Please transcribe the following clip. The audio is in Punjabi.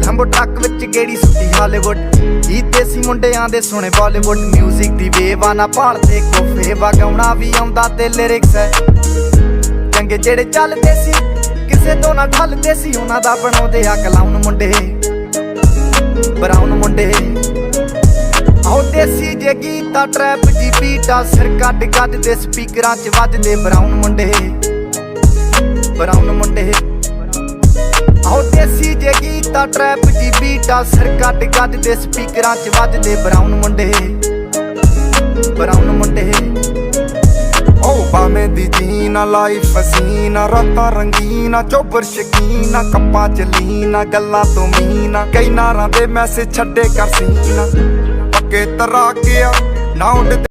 ਲੰਬੋ ਟਰੱਕ ਵਿੱਚ ਗੇੜੀ ਸੁੱਟੀ ਹਾਲੀਵੁੱਡ ਜੀ ਦੇਸੀ ਮੁੰਡਿਆਂ ਦੇ ਸੁਣੇ ਬਾਲੀਵੁੱਡ ਮਿਊਜ਼ਿਕ ਦੀ ਵੇਵ ਆ ਨਾ ਭਾਲਦੇ ਕੋਫੇ ਵਗਾਉਣਾ ਵੀ ਆਉਂਦਾ ਤੇ ਲਿਰਿਕਸ ਹੈ ਚੰਗੇ ਜਿਹੜੇ ਚੱਲਦੇ ਸੀ ਕਿਸੇ ਤੋਂ ਨਾ ਢਲਦੇ ਸੀ ਉਹਨਾਂ ਦਾ ਬਣਾਉਂਦੇ ਆ ਕਲਾਉਨ ਮੁੰਡੇ ਬਰਾਉਨ ਮੁੰਡੇ ਆਓ ਦੇਸੀ ਜੇ ਗੀਤਾ ਟਰੈਪ ਜੀ ਬੀਟਾ ਸਿਰ ਕੱਢ ਗੱਡ ਦੇ ਸਪੀਕਰਾਂ 'ਚ ਵੱਜਦੇ ਬਰਾਉਨ ਮੁੰਡੇ ਆਓ ਦੇਸੀ ਜੇ ਗੀਤਾ ਟਰੈਪ ਜੀ ਬੀਟਾ ਸਿਰ ਕੱਢ ਗੱਡ ਦੇ ਸਪੀਕਰਾਂ 'ਚ ਵੱਜਦੇ ਬਰਾਉਨ ਮੁੰਡੇ ਓ ਬਾਵੇਂ ਦੀ ਜੀਨਾ ਲਾਈਫ ਹਸੀਨਾ ਰਾਤਾਂ ਰੰਗੀਨਾ ਚੋਬਰ ਸ਼ਕੀਨਾ ਕੱਪਾਂ ਚ ਲੀਨਾ ਗੱਲਾਂ ਤੋਂ ਮੀਨਾ ਕਈ ਨਾਰਾਂ ਦੇ ਮੈਸੇਜ ਛੱਡੇ ਕਰ ਸੀਨਾ ਪੱਕੇ ਤਰਾ ਗਿਆ ਨਾ ਉੱਡ